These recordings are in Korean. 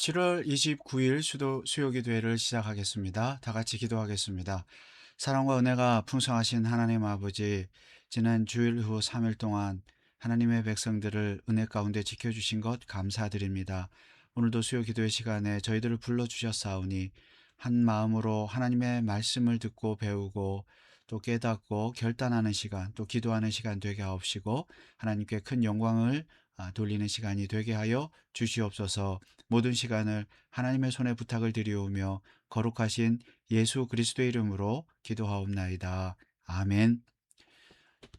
7월 29일 수요기도회를 시작하겠습니다. 다 같이 기도하겠습니다. 사랑과 은혜가 풍성하신 하나님 아버지, 지난 주일 후 3일 동안 하나님의 백성들을 은혜 가운데 지켜주신 것 감사드립니다. 오늘도 수요기도회 시간에 저희들을 불러주셨사오니 한 마음으로 하나님의 말씀을 듣고 배우고 또 깨닫고 결단하는 시간, 또 기도하는 시간 되게 하옵시고 하나님께 큰 영광을 돌리는 시간이 되게 하여 주시옵소서. 모든 시간을 하나님의 손에 부탁을 드리오며 거룩하신 예수 그리스도의 이름으로 기도하옵나이다. 아멘.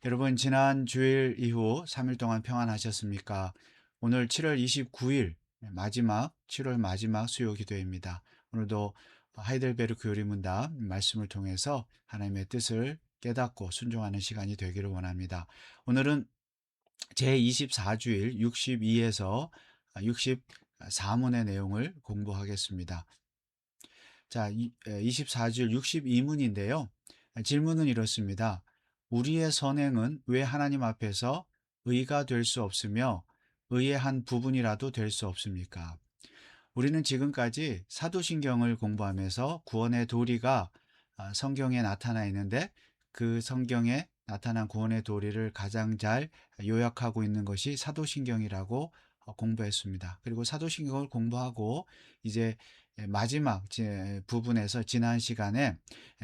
여러분, 지난 주일 이후 3일 동안 평안하셨습니까? 오늘 7월 29일 마지막 7월 마지막 수요 기도입니다. 오늘도 하이델베르크 요리문답 말씀을 통해서 하나님의 뜻을 깨닫고 순종하는 시간이 되기를 원합니다. 오늘은 제24주일 62에서 64문의 내용을 공부하겠습니다. 자, 24주일 62문인데요. 질문은 이렇습니다. 우리의 선행은 왜 하나님 앞에서 의가 될 수 없으며 의의 한 부분이라도 될 수 없습니까? 우리는 지금까지 사도신경을 공부하면서 구원의 도리가 성경에 나타나 있는데 그 성경에 나타난 구원의 도리를 가장 잘 요약하고 있는 것이 사도신경이라고 공부했습니다. 그리고 사도신경을 공부하고 이제 마지막 부분에서 지난 시간에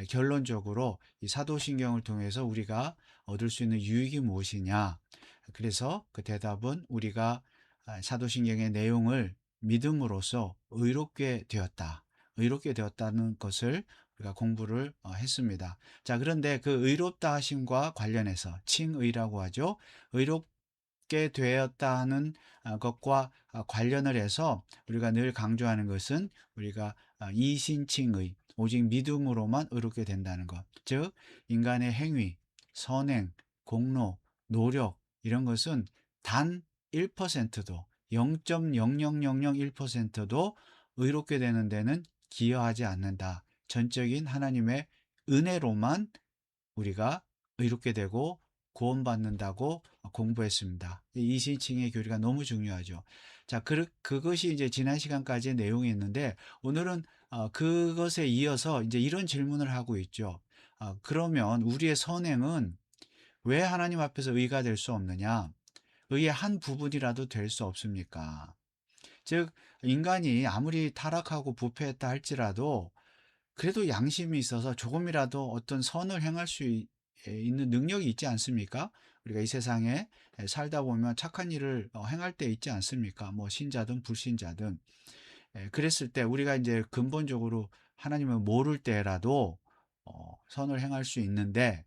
결론적으로 이 사도신경을 통해서 우리가 얻을 수 있는 유익이 무엇이냐. 그래서 그 대답은 우리가 사도신경의 내용을 믿음으로써 의롭게 되었다. 의롭게 되었다는 것을 우리가 공부를 했습니다. 자, 그런데 그 의롭다 하심과 관련해서 칭의라고 하죠. 의롭게 되었다 하는 것과 관련을 해서 우리가 늘 강조하는 것은 우리가 이신칭의, 오직 믿음으로만 의롭게 된다는 것. 즉, 인간의 행위, 선행, 공로, 노력 이런 것은 단 1%도 0.00001%도 의롭게 되는 데는 기여하지 않는다. 전적인 하나님의 은혜로만 우리가 의롭게 되고 구원받는다고 공부했습니다. 이신칭의 교리가 너무 중요하죠. 자, 그것이 이제 지난 시간까지의 내용이 있는데 오늘은 그것에 이어서 이제 이런 질문을 하고 있죠. 그러면 우리의 선행은 왜 하나님 앞에서 의가 될 수 없느냐? 의의 한 부분이라도 될 수 없습니까? 즉, 인간이 아무리 타락하고 부패했다 할지라도 그래도 양심이 있어서 조금이라도 어떤 선을 행할 수 있는 능력이 있지 않습니까? 우리가 이 세상에 살다 보면 착한 일을 행할 때 있지 않습니까? 뭐 신자든 불신자든. 그랬을 때 우리가 이제 근본적으로 하나님을 모를 때라도 선을 행할 수 있는데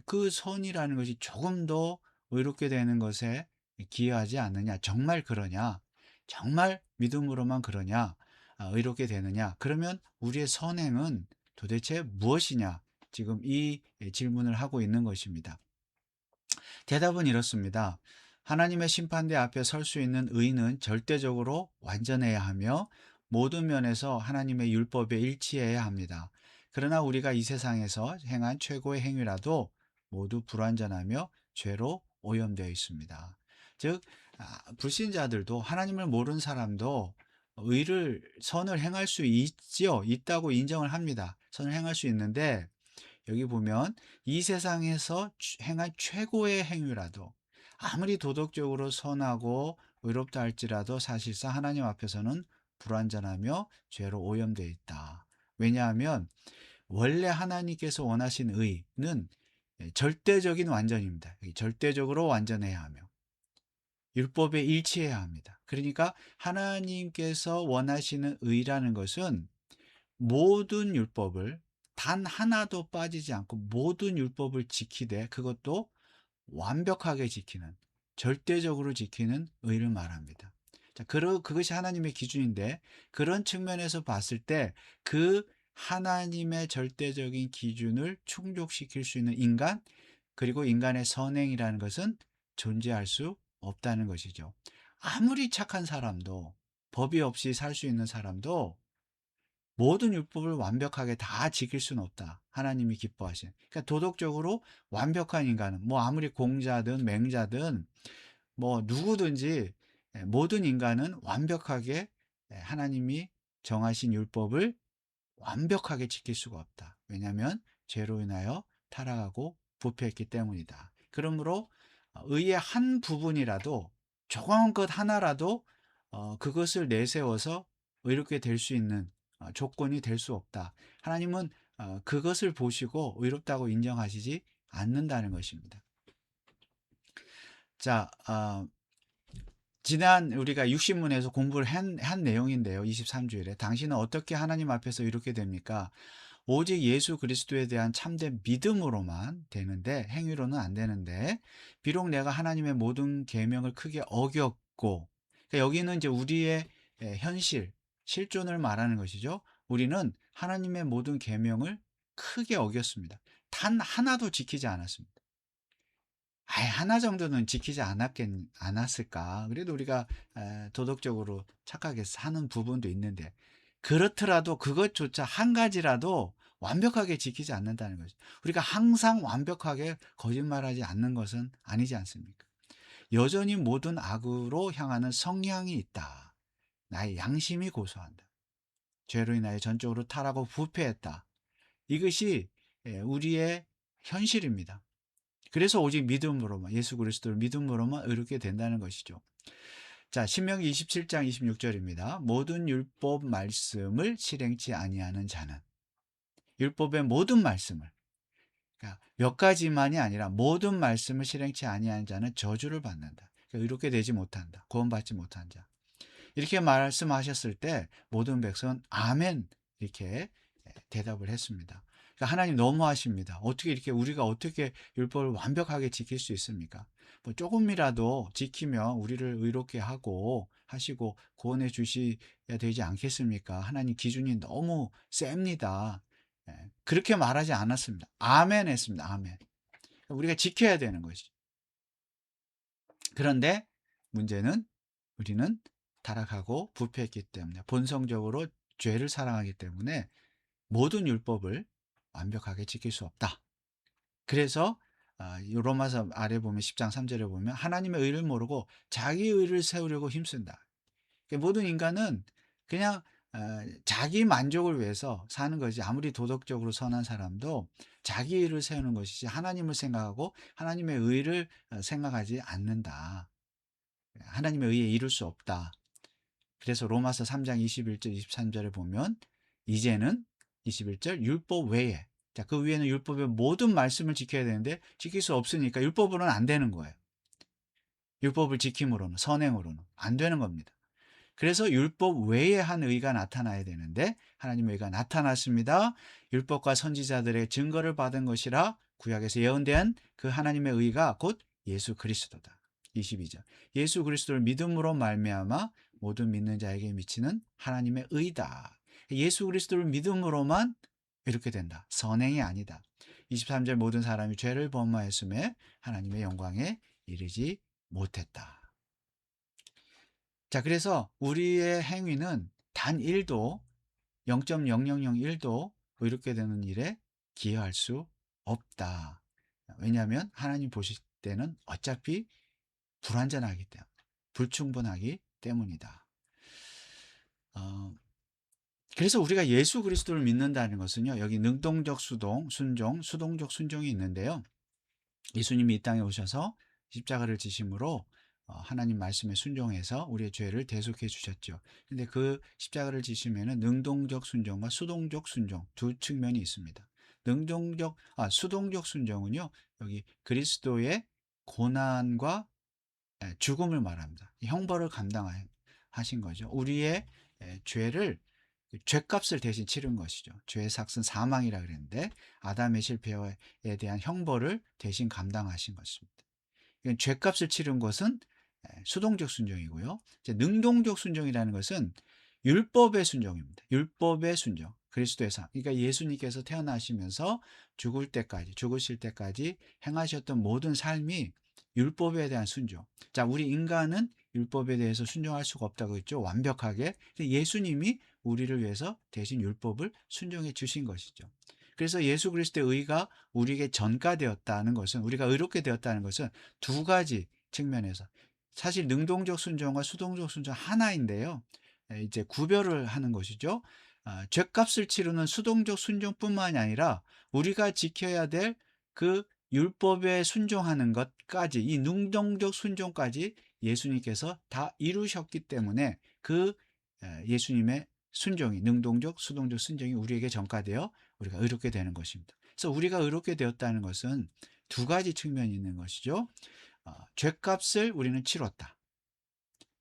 그 선이라는 것이 조금 더 의롭게 되는 것에 기여하지 않느냐? 정말 그러냐? 정말 믿음으로만 그러냐? 의롭게 되느냐? 그러면 우리의 선행은 도대체 무엇이냐? 지금 이 질문을 하고 있는 것입니다. 대답은 이렇습니다. 하나님의 심판대 앞에 설 수 있는 의인은 절대적으로 완전해야 하며 모든 면에서 하나님의 율법에 일치해야 합니다. 그러나 우리가 이 세상에서 행한 최고의 행위라도 모두 불완전하며 죄로 오염되어 있습니다. 즉, 불신자들도 하나님을 모르는 사람도 선을 행할 수 있지요. 있다고 인정을 합니다. 선을 행할 수 있는데 여기 보면 이 세상에서 행한 최고의 행위라도 아무리 도덕적으로 선하고 의롭다 할지라도 사실상 하나님 앞에서는 불완전하며 죄로 오염되어 있다. 왜냐하면 원래 하나님께서 원하신 의는 절대적인 완전입니다. 절대적으로 완전해야 하며 율법에 일치해야 합니다. 그러니까 하나님께서 원하시는 의라는 것은 모든 율법을 단 하나도 빠지지 않고 모든 율법을 지키되 그것도 완벽하게 지키는, 절대적으로 지키는 의를 말합니다. 자, 그것이 하나님의 기준인데 그런 측면에서 봤을 때 그 하나님의 절대적인 기준을 충족시킬 수 있는 인간, 그리고 인간의 선행이라는 것은 존재할 수 없다는 것이죠. 아무리 착한 사람도, 법이 없이 살 수 있는 사람도 모든 율법을 완벽하게 다 지킬 수는 없다. 하나님이 기뻐하시는. 그러니까 도덕적으로 완벽한 인간은 뭐 아무리 공자든 맹자든 뭐 누구든지 모든 인간은 완벽하게 하나님이 정하신 율법을 완벽하게 지킬 수가 없다. 왜냐하면 죄로 인하여 타락하고 부패했기 때문이다. 그러므로 의의 한 부분이라도 조그만 것 하나라도 그것을 내세워서 의롭게 될 수 있는 조건이 될 수 없다. 하나님은 그것을 보시고 의롭다고 인정하시지 않는다는 것입니다. 자, 지난 우리가 육신문에서 공부를 한 내용인데요. 23주일에 당신은 어떻게 하나님 앞에서 이렇게 됩니까? 오직 예수 그리스도에 대한 참된 믿음으로만 되는데 행위로는 안 되는데 비록 내가 하나님의 모든 계명을 크게 어겼고 그러니까 여기는 이제 우리의 현실, 실존을 말하는 것이죠. 우리는 하나님의 모든 계명을 크게 어겼습니다. 단 하나도 지키지 않았습니다. 하나 정도는 지키지 않았을까? 그래도 우리가 도덕적으로 착하게 사는 부분도 있는데 그렇더라도 그것조차 한 가지라도 완벽하게 지키지 않는다는 거죠. 우리가 항상 완벽하게 거짓말하지 않는 것은 아니지 않습니까? 여전히 모든 악으로 향하는 성향이 있다. 나의 양심이 고소한다. 죄로 인하여 전적으로 타락하고 부패했다. 이것이 우리의 현실입니다. 그래서 오직 믿음으로만 예수 그리스도를 믿음으로만 의롭게 된다는 것이죠. 자, 신명기 27장 26절입니다. 모든 율법 말씀을 실행치 아니하는 자는 율법의 모든 말씀을 그러니까 몇 가지만이 아니라 모든 말씀을 실행치 아니하는 자는 저주를 받는다. 그러니까 의롭게 되지 못한다. 구원받지 못한 자. 이렇게 말씀하셨을 때 모든 백성은 아멘 이렇게 대답을 했습니다. 그러니까 하나님 너무하십니다. 어떻게 이렇게 우리가 어떻게 율법을 완벽하게 지킬 수 있습니까? 뭐 조금이라도 지키면 우리를 의롭게 하고 하시고 구원해 주셔야 되지 않겠습니까? 하나님 기준이 너무 셉니다. 그렇게 말하지 않았습니다. 아멘 했습니다. 아멘. 우리가 지켜야 되는 것이. 그런데 문제는 우리는 타락하고 부패했기 때문에 본성적으로 죄를 사랑하기 때문에 모든 율법을 완벽하게 지킬 수 없다. 그래서 로마서 아래 보면 10장 3절에 보면 하나님의 의를 모르고 자기 의를 세우려고 힘쓴다. 그러니까 모든 인간은 그냥 자기 만족을 위해서 사는 것이 아무리 도덕적으로 선한 사람도 자기 의를 세우는 것이지 하나님을 생각하고 하나님의 의를 생각하지 않는다. 하나님의 의에 이룰 수 없다. 그래서 로마서 3장 21절 23절에 보면 이제는 21절 율법 외에 자, 그 위에는 율법의 모든 말씀을 지켜야 되는데 지킬 수 없으니까 율법으로는 안 되는 거예요. 율법을 지킴으로는 선행으로는 안 되는 겁니다. 그래서 율법 외에 한 의가 나타나야 되는데 하나님의 의가 나타났습니다. 율법과 선지자들의 증거를 받은 것이라 구약에서 예언된 그 하나님의 의가 곧 예수 그리스도다. 22절 예수 그리스도를 믿음으로 말미암아 모든 믿는 자에게 미치는 하나님의 의다. 예수 그리스도를 믿음으로만 이렇게 된다. 선행이 아니다. 23절 모든 사람이 죄를 범하였음에 하나님의 영광에 이르지 못했다. 자, 그래서 우리의 행위는 단 1도 0.0001도 의롭게 되는 일에 기여할 수 없다. 왜냐하면 하나님 보실 때는 어차피 불완전하기 때문에 불충분하기 때문이다. 그래서 우리가 예수 그리스도를 믿는다는 것은요. 여기 능동적 수동, 순종, 수동적 순종이 있는데요. 예수님이 이 땅에 오셔서 십자가를 지심으로 하나님 말씀에 순종해서 우리의 죄를 대속해 주셨죠. 근데 그 십자가를 지시면은 능동적 순종과 수동적 순종 두 측면이 있습니다. 수동적 순종은요. 여기 그리스도의 고난과 죽음을 말합니다. 형벌을 감당하신 거죠. 우리의 죄를 죄값을 대신 치른 것이죠. 죄의 삭은 사망이라 그랬는데 아담의 실패에 대한 형벌을 대신 감당하신 것입니다. 죄값을 치른 것은 수동적 순종이고요. 이제 능동적 순종이라는 것은 율법의 순종입니다. 율법의 순종. 그리스도의 삶. 그러니까 예수님께서 태어나시면서 죽으실 때까지 행하셨던 모든 삶이 율법에 대한 순종. 자, 우리 인간은 율법에 대해서 순종할 수가 없다고 했죠. 완벽하게. 예수님이 우리를 위해서 대신 율법을 순종해 주신 것이죠. 그래서 예수 그리스도의 의가 우리에게 전가되었다는 것은 우리가 의롭게 되었다는 것은 두 가지 측면에서 사실 능동적 순종과 수동적 순종 하나인데요. 이제 구별을 하는 것이죠. 죗값을 치르는 수동적 순종뿐만이 아니라 우리가 지켜야 될 그 율법에 순종하는 것까지, 이 능동적 순종까지 예수님께서 다 이루셨기 때문에 그 예수님의 순종이, 능동적 수동적 순종이 우리에게 전가되어 우리가 의롭게 되는 것입니다. 그래서 우리가 의롭게 되었다는 것은 두 가지 측면이 있는 것이죠. 죗값을 우리는 치렀다.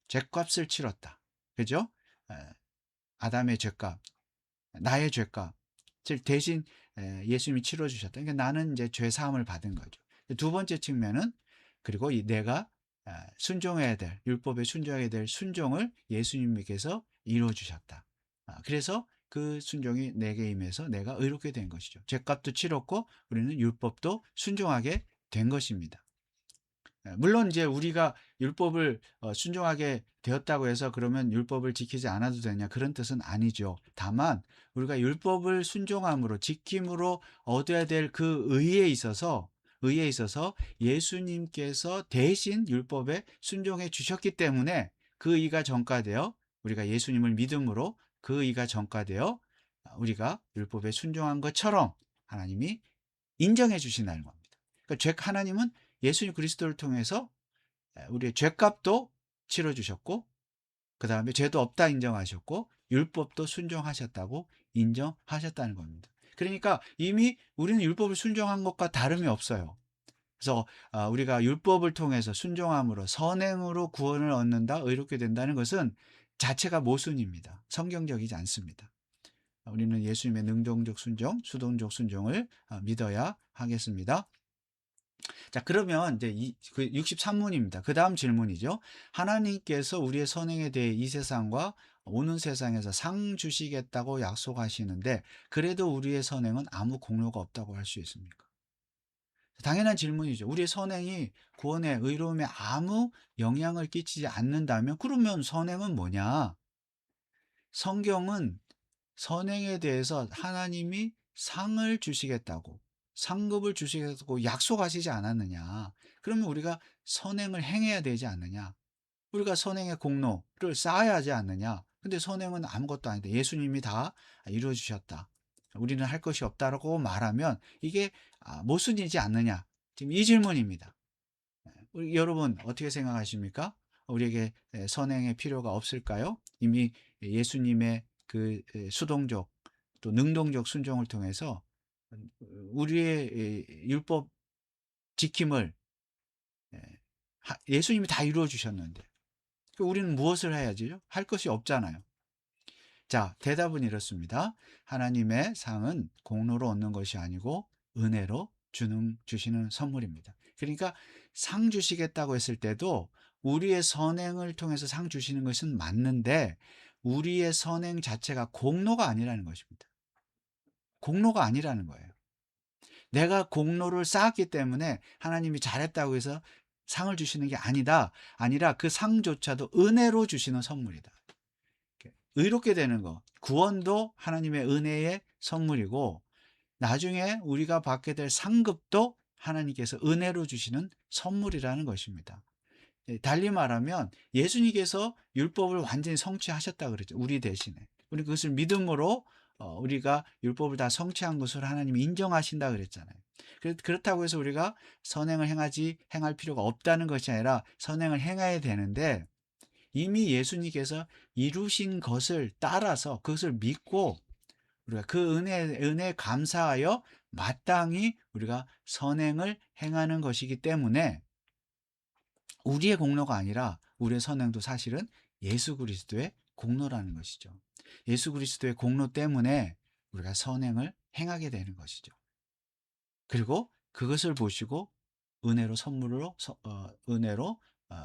죗값을 치렀다. 그죠? 에, 아담의 죗값, 나의 죗값, 즉 대신 예수님이 치러주셨다. 그러니까 나는 이제 죄 사함을 받은 거죠. 두 번째 측면은, 그리고 내가 순종해야 될, 율법에 순종해야 될 순종을 예수님께서 이루어주셨다. 그래서 그 순종이 내게 임해서 내가 의롭게 된 것이죠. 죄값도 치렀고 우리는 율법도 순종하게 된 것입니다. 물론 이제 우리가 율법을 순종하게 되었다고 해서 그러면 율법을 지키지 않아도 되냐, 그런 뜻은 아니죠. 다만 우리가 율법을 순종함으로, 지킴으로 얻어야 될 그 의에 있어서 예수님께서 대신 율법에 순종해 주셨기 때문에 그 의가 전가되어, 우리가 예수님을 믿음으로 그 의가 전가되어 우리가 율법에 순종한 것처럼 하나님이 인정해 주신다는 겁니다. 그러니까 하나님은 예수님 그리스도를 통해서 우리의 죄값도 치러주셨고, 그 다음에 죄도 없다 인정하셨고, 율법도 순종하셨다고 인정하셨다는 겁니다. 그러니까 이미 우리는 율법을 순종한 것과 다름이 없어요. 그래서 우리가 율법을 통해서 순종함으로 선행으로 구원을 얻는다, 의롭게 된다는 것은 자체가 모순입니다. 성경적이지 않습니다. 우리는 예수님의 능동적 순종, 수동적 순종을 믿어야 하겠습니다. 자, 그러면 이제 63문입니다. 그 다음 질문이죠. 하나님께서 우리의 선행에 대해 이 세상과 오는 세상에서 상 주시겠다고 약속하시는데, 그래도 우리의 선행은 아무 공로가 없다고 할 수 있습니까? 당연한 질문이죠. 우리의 선행이 구원에, 의로움에 아무 영향을 끼치지 않는다면 그러면 선행은 뭐냐? 성경은 선행에 대해서 하나님이 상을 주시겠다고, 상급을 주시겠다고 약속하시지 않았느냐? 그러면 우리가 선행을 행해야 되지 않느냐? 우리가 선행의 공로를 쌓아야 하지 않느냐? 근데 선행은 아무것도 아닌데 예수님이 다 이루어 주셨다, 우리는 할 것이 없다라고 말하면 이게 모순이지 않느냐? 지금 이 질문입니다. 여러분 어떻게 생각하십니까? 우리에게 선행의 필요가 없을까요? 이미 예수님의 그 수동적 또 능동적 순종을 통해서 우리의 율법 지킴을 예수님이 다 이루어 주셨는데 우리는 무엇을 해야지요? 할 것이 없잖아요. 자, 대답은 이렇습니다. 하나님의 상은 공로로 얻는 것이 아니고 은혜로 주시는 선물입니다. 그러니까 상 주시겠다고 했을 때도 우리의 선행을 통해서 상 주시는 것은 맞는데 우리의 선행 자체가 공로가 아니라는 것입니다. 공로가 아니라는 거예요. 내가 공로를 쌓았기 때문에 하나님이 잘했다고 해서 상을 주시는 게 아니라 그 상조차도 은혜로 주시는 선물이다. 의롭게 되는 것, 구원도 하나님의 은혜의 선물이고 나중에 우리가 받게 될 상급도 하나님께서 은혜로 주시는 선물이라는 것입니다. 달리 말하면 예수님께서 율법을 완전히 성취하셨다 그랬죠. 우리 대신에. 우리 그것을 믿음으로 우리가 율법을 다 성취한 것을 하나님이 인정하신다 그랬잖아요. 그렇다고 해서 우리가 선행을 행할 필요가 없다는 것이 아니라 선행을 행해야 되는데 이미 예수님께서 이루신 것을 따라서 그것을 믿고 우리가 그 은혜에 감사하여 마땅히 우리가 선행을 행하는 것이기 때문에 우리의 공로가 아니라 우리의 선행도 사실은 예수 그리스도의 공로라는 것이죠. 예수 그리스도의 공로 때문에 우리가 선행을 행하게 되는 것이죠. 그리고 그것을 보시고 은혜로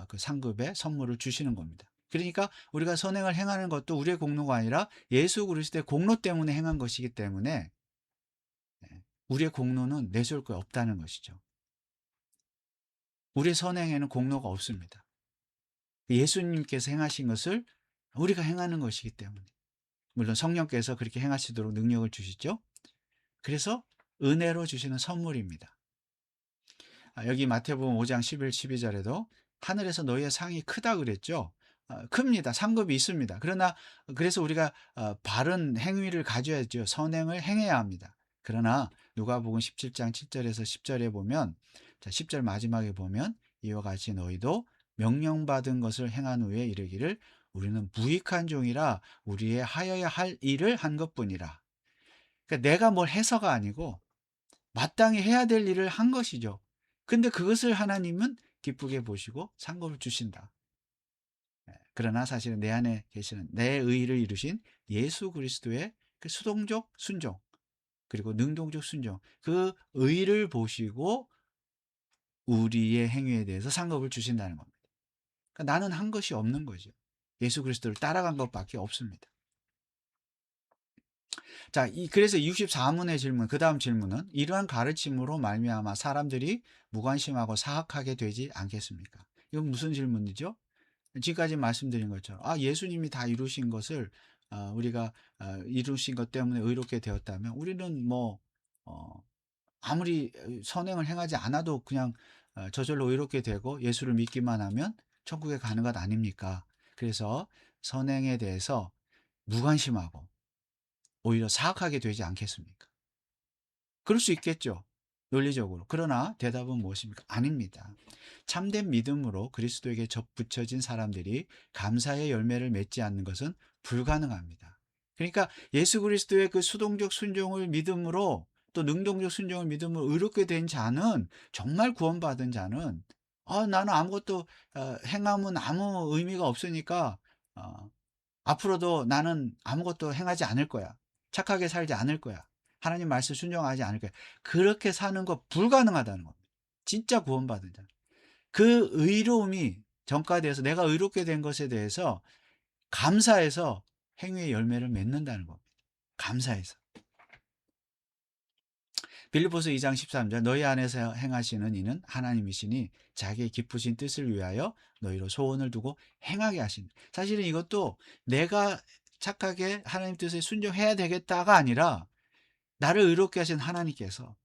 그 상급의 선물을 주시는 겁니다. 그러니까 우리가 선행을 행하는 것도 우리의 공로가 아니라 예수 그리스도의 공로 때문에 행한 것이기 때문에 우리의 공로는 내세울 거 없다는 것이죠. 우리의 선행에는 공로가 없습니다. 예수님께서 행하신 것을 우리가 행하는 것이기 때문에. 물론 성령께서 그렇게 행하시도록 능력을 주시죠. 그래서 은혜로 주시는 선물입니다. 여기 마태복음 5장 11, 12절에도 하늘에서 너희의 상이 크다 그랬죠. 큽니다. 상급이 있습니다. 그러나 그래서 우리가 바른 행위를 가져야죠. 선행을 행해야 합니다. 그러나 누가복음 17장 7절에서 10절에 보면, 자, 10절 마지막에 보면 이와 같이 너희도 명령받은 것을 행한 후에 이르기를 우리는 무익한 종이라 우리의 하여야 할 일을 한 것뿐이라. 그러니까 내가 뭘 해서가 아니고 마땅히 해야 될 일을 한 것이죠. 근데 그것을 하나님은 기쁘게 보시고 상급을 주신다. 그러나 사실은 내 안에 계시는 내 의를 이루신 예수 그리스도의 그 수동적 순종, 그리고 능동적 순종, 그 의를 보시고 우리의 행위에 대해서 상급을 주신다는 겁니다. 그러니까 나는 한 것이 없는 거죠. 예수 그리스도를 따라간 것밖에 없습니다. 자, 그래서 64문의 질문, 그 다음 질문은 이러한 가르침으로 말미암아 사람들이 무관심하고 사악하게 되지 않겠습니까? 이건 무슨 질문이죠? 지금까지 말씀드린 것처럼 예수님이 다 이루신 것을 우리가 이루신 것 때문에 의롭게 되었다면 우리는 뭐 아무리 선행을 행하지 않아도 그냥 저절로 의롭게 되고 예수를 믿기만 하면 천국에 가는 것 아닙니까? 그래서 선행에 대해서 무관심하고 오히려 사악하게 되지 않겠습니까? 그럴 수 있겠죠. 논리적으로. 그러나 대답은 무엇입니까? 아닙니다. 참된 믿음으로 그리스도에게 접붙여진 사람들이 감사의 열매를 맺지 않는 것은 불가능합니다. 그러니까 예수 그리스도의 그 수동적 순종을 믿음으로, 또 능동적 순종을 믿음으로 의롭게 된 자는, 정말 구원받은 자는 나는 아무것도 행함은 아무 의미가 없으니까 어, 앞으로도 나는 아무것도 행하지 않을 거야. 착하게 살지 않을 거야. 하나님 말씀 순종하지 않을 거야. 그렇게 사는 거 불가능하다는 겁니다. 진짜 구원받은 자. 그 의로움이 전가돼서 내가 의롭게 된 것에 대해서 감사해서 행위의 열매를 맺는다는 겁니다. 감사해서. 빌립보서 2장 13절 너희 안에서 행하시는 이는 하나님이시니 자기의 기쁘신 뜻을 위하여 너희로 소원을 두고 행하게 하신. 사실은 이것도 내가 착하게 하나님 뜻에 순종해야 되겠다가 아니라 나를 의롭게 하신 하나님께서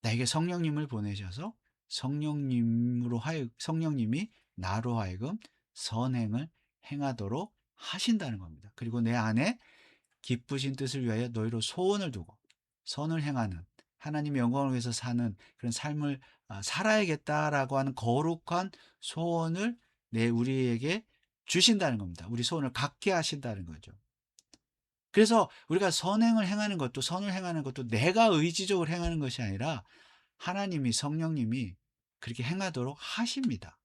나에게 성령님을 보내셔서 성령님이 나로 하여금 선행을 행하도록 하신다는 겁니다. 그리고 내 안에 기쁘신 뜻을 위하여 너희로 소원을 두고 선을 행하는, 하나님의 영광을 위해서 사는 그런 삶을 살아야겠다라고 하는 거룩한 소원을 우리에게 주신다는 겁니다. 우리 소원을 갖게 하신다는 거죠. 그래서 우리가 선을 행하는 것도 내가 의지적으로 행하는 것이 아니라 하나님이, 성령님이 그렇게 행하도록 하십니다.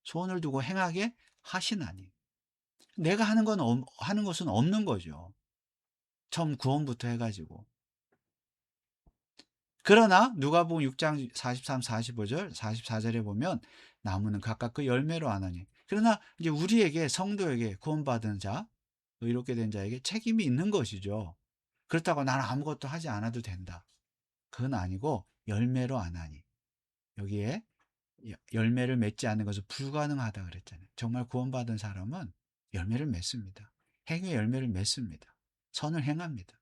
소원을 두고 행하게 하시나니. 내가 하는 것은 없는 거죠. 처음 구원부터 해가지고. 그러나 누가복음 6장 43, 45절, 44절에 보면 나무는 각각 그 열매로 아나니. 그러나 이제 우리에게, 성도에게, 구원받은 자, 의롭게 된 자에게 책임이 있는 것이죠. 그렇다고 나는 아무것도 하지 않아도 된다. 그건 아니고 열매로 아나니. 여기에 열매를 맺지 않는 것은 불가능하다 그랬잖아요. 정말 구원받은 사람은 열매를 맺습니다. 행위의 열매를 맺습니다. 선을 행합니다.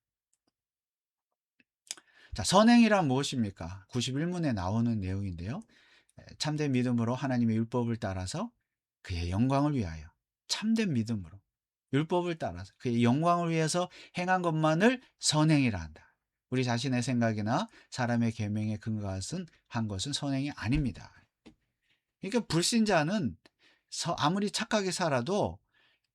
자, 선행이란 무엇입니까? 91문에 나오는 내용인데요. 참된 믿음으로 하나님의 율법을 따라서 그의 영광을 위하여, 참된 믿음으로 율법을 따라서 그의 영광을 위해서 행한 것만을 선행이라 한다. 우리 자신의 생각이나 사람의 계명에 근거한 한 것은 선행이 아닙니다. 그러니까 불신자는 아무리 착하게 살아도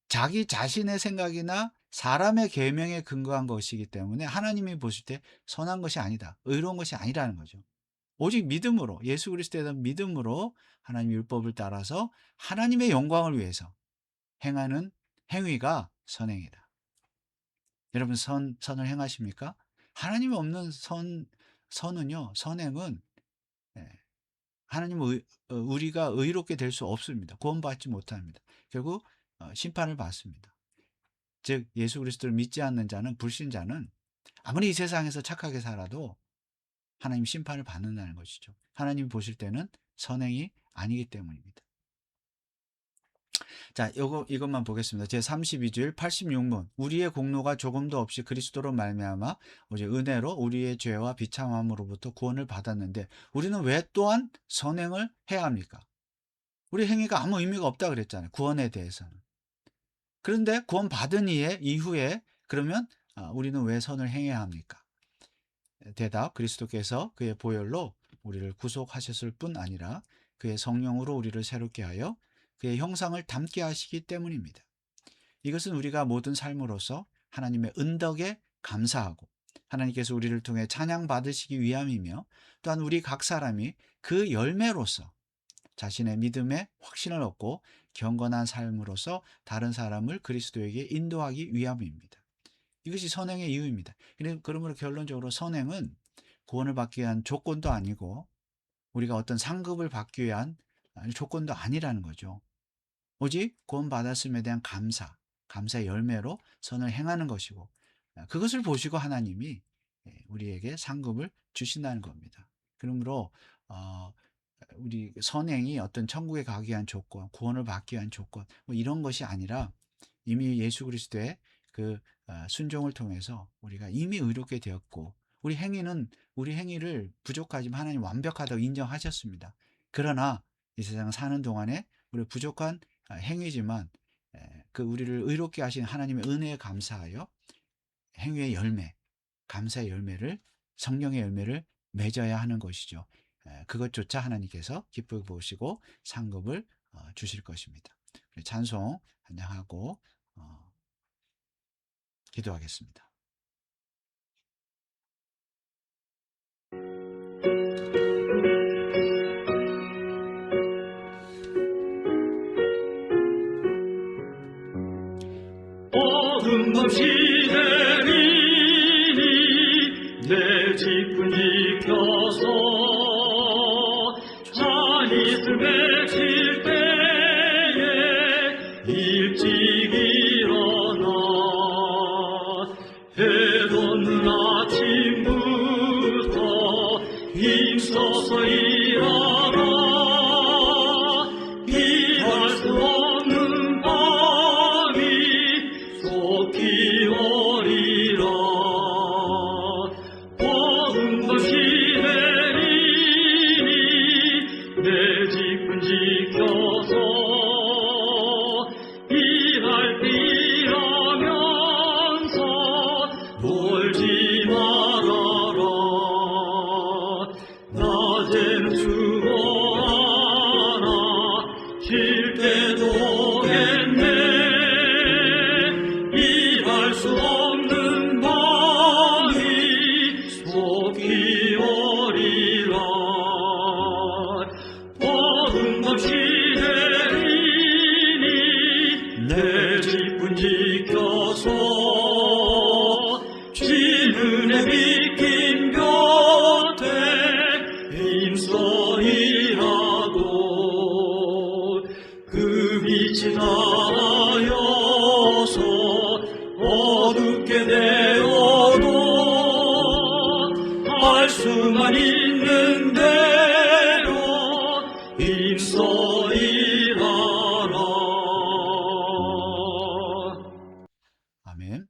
자기 자신의 생각이나 사람의 계명에 근거한 것이기 때문에 하나님이 보실 때 선한 것이 아니다, 의로운 것이 아니라는 거죠. 오직 믿음으로, 예수 그리스도에 대한 믿음으로 하나님 율법을 따라서 하나님의 영광을 위해서 행하는 행위가 선행이다. 여러분 선을 행하십니까? 하나님이 없는 선행은 하나님은 우리가 의롭게 될 수 없습니다. 구원받지 못합니다. 결국 심판을 받습니다. 즉 예수 그리스도를 믿지 않는 자는, 불신자는 아무리 이 세상에서 착하게 살아도 하나님 심판을 받는다는 것이죠. 하나님이 보실 때는 선행이 아니기 때문입니다. 자, 이것만 보겠습니다. 제 32주일 86문. 우리의 공로가 조금도 없이 그리스도로 말미암아 오직 은혜로 우리의 죄와 비참함으로부터 구원을 받았는데 우리는 왜 또한 선행을 해야 합니까? 우리 행위가 아무 의미가 없다 그랬잖아요, 구원에 대해서는. 그런데 구원받은 이후에 그러면 우리는 왜 선을 행해야 합니까? 대답, 그리스도께서 그의 보혈로 우리를 구속하셨을 뿐 아니라 그의 성령으로 우리를 새롭게 하여 그의 형상을 닮게 하시기 때문입니다. 이것은 우리가 모든 삶으로서 하나님의 은덕에 감사하고 하나님께서 우리를 통해 찬양받으시기 위함이며, 또한 우리 각 사람이 그 열매로서 자신의 믿음에 확신을 얻고 경건한 삶으로서 다른 사람을 그리스도에게 인도하기 위함입니다. 이것이 선행의 이유입니다. 그러므로 결론적으로 선행은 구원을 받기 위한 조건도 아니고 우리가 어떤 상급을 받기 위한 조건도 아니라는 거죠. 오직 구원받았음에 대한 감사의 열매로 선을 행하는 것이고, 그것을 보시고 하나님이 우리에게 상급을 주신다는 겁니다. 그러므로 우리 선행이 어떤 천국에 가기 위한 조건, 구원을 받기 위한 조건, 뭐 이런 것이 아니라 이미 예수 그리스도의 그 순종을 통해서 우리가 이미 의롭게 되었고, 우리 행위를 부족하지만 하나님 완벽하다고 인정하셨습니다. 그러나 이 세상 사는 동안에 우리 부족한 행위지만 그 우리를 의롭게 하신 하나님의 은혜에 감사하여 행위의 열매, 감사의 열매를, 성령의 열매를 맺어야 하는 것이죠. 그것조차 하나님께서 기쁘게 보시고 상급을 주실 것입니다. 찬송 한장하고 기도하겠습니다. 어둠 밤 시내리니 내 집은 지켜서 잔이슬 맺힐 때에 일찍 일어나 해 돋는 아침부터 힘써서 일하라. 피할 수 없는 밤이 속히 오리라. 어둠 밤이 내리니 내 집은 지켜서 일할 때 일하면서 놀지 말아라. 낮에는 수고하나 쉴 때도 오겠네. 일할 수 없는 밤이 속히 오리라. 어둠 밤이 내리니 내 집은 지켜서 주는 의 비킨 곁에 힘써 일하고 그 빛이 나여서 어둡게 되어도 할 수만 있는 대로 힘써 일하라. 아멘.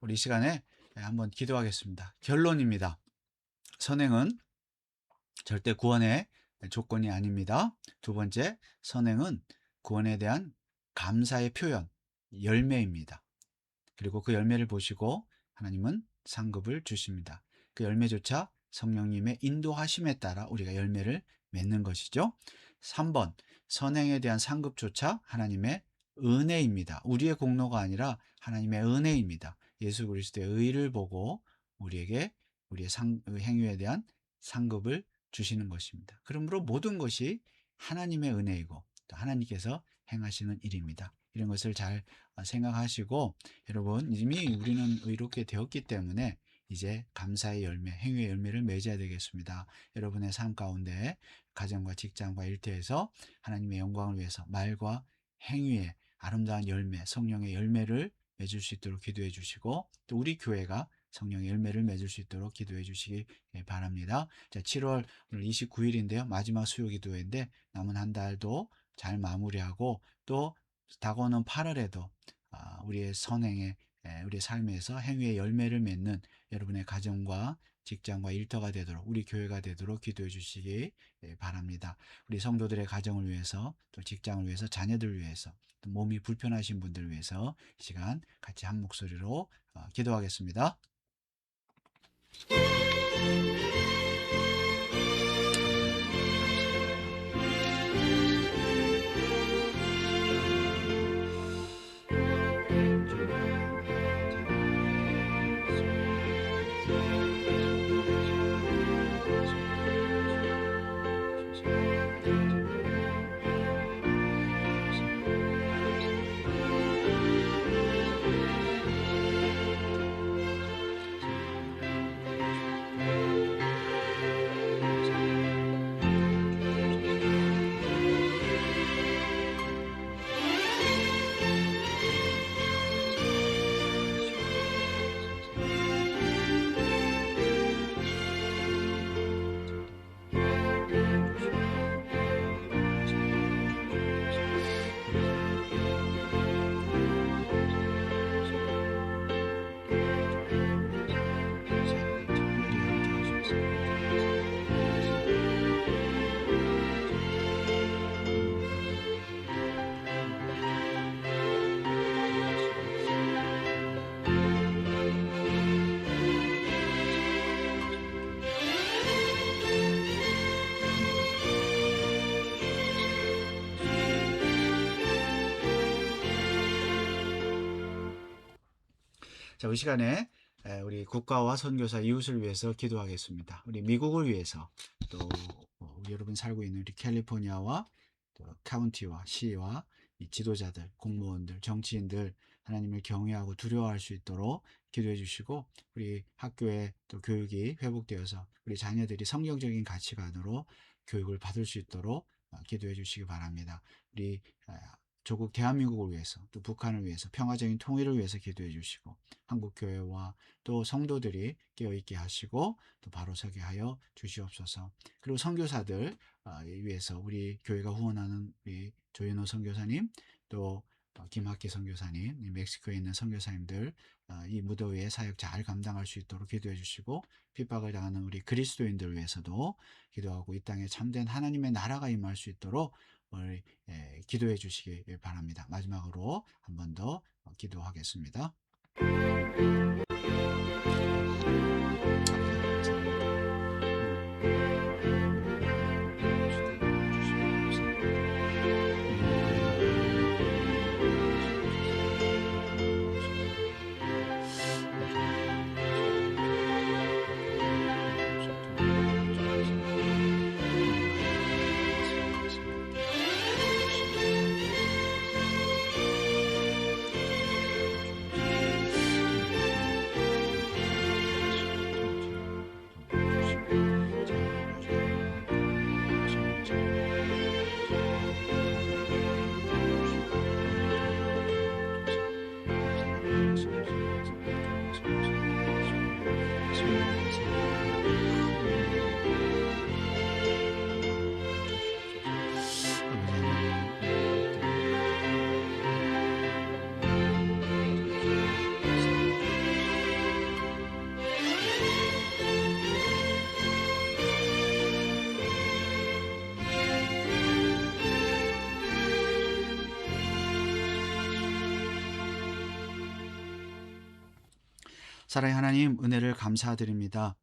우리 이 시간에 한번 기도하겠습니다. 결론입니다. 선행은 절대 구원의 조건이 아닙니다. 두 번째, 선행은 구원에 대한 감사의 표현, 열매입니다. 그리고 그 열매를 보시고 하나님은 상급을 주십니다. 그 열매조차 성령님의 인도하심에 따라 우리가 열매를 맺는 것이죠. 3번, 선행에 대한 상급조차 하나님의 은혜입니다. 우리의 공로가 아니라 하나님의 은혜입니다. 예수 그리스도의 의를 보고 우리에게 우리의 행위에 대한 상급을 주시는 것입니다. 그러므로 모든 것이 하나님의 은혜이고 또 하나님께서 행하시는 일입니다. 이런 것을 잘 생각하시고, 여러분 이미 우리는 의롭게 되었기 때문에 이제 감사의 열매, 행위의 열매를 맺어야 되겠습니다. 여러분의 삶 가운데 가정과 직장과 일터에서 하나님의 영광을 위해서 말과 행위의 아름다운 열매, 성령의 열매를 맺을 수 있도록 기도해 주시고, 또 우리 교회가 성령의 열매를 맺을 수 있도록 기도해 주시기 바랍니다. 자, 7월 오늘 29일인데요. 마지막 수요 기도회인데 남은 한 달도 잘 마무리하고 또 다가오는 8월에도 우리의 선행에, 우리의 삶에서 행위의 열매를 맺는 여러분의 가정과 직장과 일터가 되도록, 우리 교회가 되도록 기도해 주시기 바랍니다. 우리 성도들의 가정을 위해서, 또 직장을 위해서, 자녀들을 위해서, 또 몸이 불편하신 분들을 위해서 이 시간 같이 한 목소리로 기도하겠습니다. 자, 이 시간에 우리 국가와 선교사 이웃을 위해서 기도하겠습니다. 우리 미국을 위해서, 또 우리 여러분 살고 있는 우리 캘리포니아와 또 카운티와 시와 이 지도자들, 공무원들, 정치인들 하나님을 경외하고 두려워할 수 있도록 기도해 주시고, 우리 학교에 또 교육이 회복되어서 우리 자녀들이 성경적인 가치관으로 교육을 받을 수 있도록 기도해 주시기 바랍니다. 우리 조국 대한민국을 위해서, 또 북한을 위해서, 평화적인 통일을 위해서 기도해 주시고, 한국교회와 또 성도들이 깨어있게 하시고 또 바로 서게 하여 주시옵소서. 그리고 선교사들 위해서 우리 교회가 후원하는 우리 조윤호 선교사님, 또 김학기 선교사님, 멕시코에 있는 선교사님들 이 무더위에 사역 잘 감당할 수 있도록 기도해 주시고, 핍박을 당하는 우리 그리스도인들 위해서도 기도하고, 이 땅에 참된 하나님의 나라가 임할 수 있도록 우리 기도해 주시기 바랍니다. 마지막으로 한 번 더 기도하겠습니다. 사랑의 하나님, 은혜를 감사드립니다.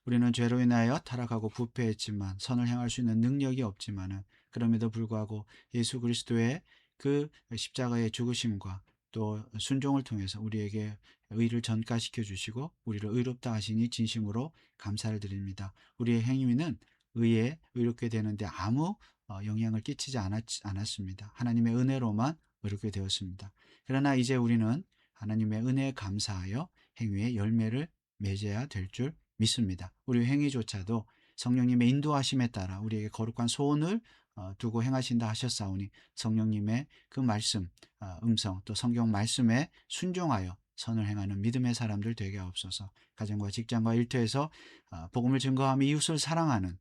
우리는 죄로 인하여 타락하고 부패했지만, 선을 행할 수 있는 능력이 없지만은, 그럼에도 불구하고 예수 그리스도의 그 십자가의 죽으심과 또 순종을 통해서 우리에게 의를 전가시켜 주시고 우리를 의롭다 하시니 진심으로 감사를 드립니다. 우리의 행위는 의에 의롭게 되는데 아무 영향을 끼치지 않았습니다. 하나님의 은혜로만 의롭게 되었습니다. 그러나 이제 우리는 하나님의 은혜에 감사하여 행위의 열매를 맺어야 될 줄 믿습니다. 우리 행위조차도 성령님의 인도하심에 따라 우리에게 거룩한 소원을 두고 행하신다 하셨사오니, 성령님의 그 말씀, 음성, 또 성경 말씀에 순종하여 선을 행하는 믿음의 사람들 되게 하옵소서. 가정과 직장과 일터에서 복음을 증거하며 이웃을 사랑하는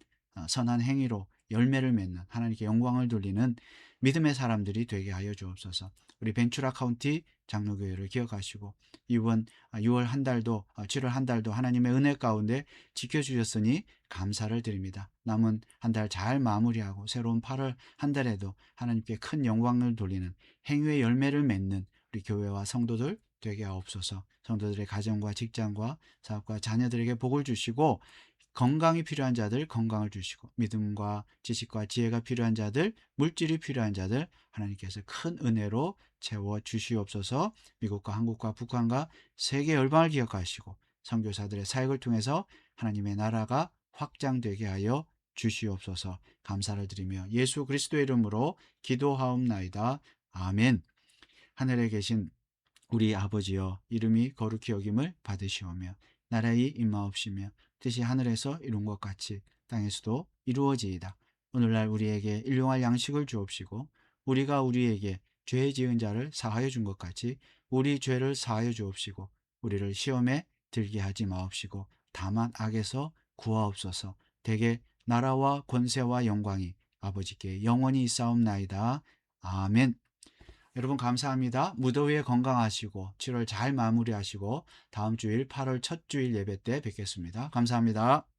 선한 행위로 열매를 맺는, 하나님께 영광을 돌리는 믿음의 사람들이 되게 하여 주옵소서. 우리 벤츄라 카운티 장로교회를 기억하시고 이번 6월 한 달도 7월 한 달도 하나님의 은혜 가운데 지켜주셨으니 감사를 드립니다. 남은 한 달 잘 마무리하고 새로운 8월 한 달에도 하나님께 큰 영광을 돌리는 행위의 열매를 맺는 우리 교회와 성도들 되게 하옵소서. 성도들의 가정과 직장과 사업과 자녀들에게 복을 주시고 건강이 필요한 자들 건강을 주시고 믿음과 지식과 지혜가 필요한 자들 물질이 필요한 자들 하나님께서 큰 은혜로 채워 주시옵소서. 미국과 한국과 북한과 세계 열방을 기억하시고 선교사들의 사역을 통해서 하나님의 나라가 확장되게 하여 주시옵소서. 감사를 드리며 예수 그리스도의 이름으로 기도하옵나이다. 아멘. 하늘에 계신 우리 아버지여, 이름이 거룩히 여김을 받으시오며 나라의 임하옵시며 뜻이 하늘에서 이룬 것 같이 땅에서도 이루어지이다. 오늘날 우리에게 일용할 양식을 주옵시고 우리가 우리에게 죄 지은 자를 사하여 준 것 같이 우리 죄를 사하여 주옵시고 우리를 시험에 들게 하지 마옵시고 다만 악에서 구하옵소서. 대개 나라와 권세와 영광이 아버지께 영원히 있사옵나이다. 아멘. 여러분 감사합니다. 무더위에 건강하시고 7월 잘 마무리하시고 다음 주일 8월 첫 주일 예배 때 뵙겠습니다. 감사합니다.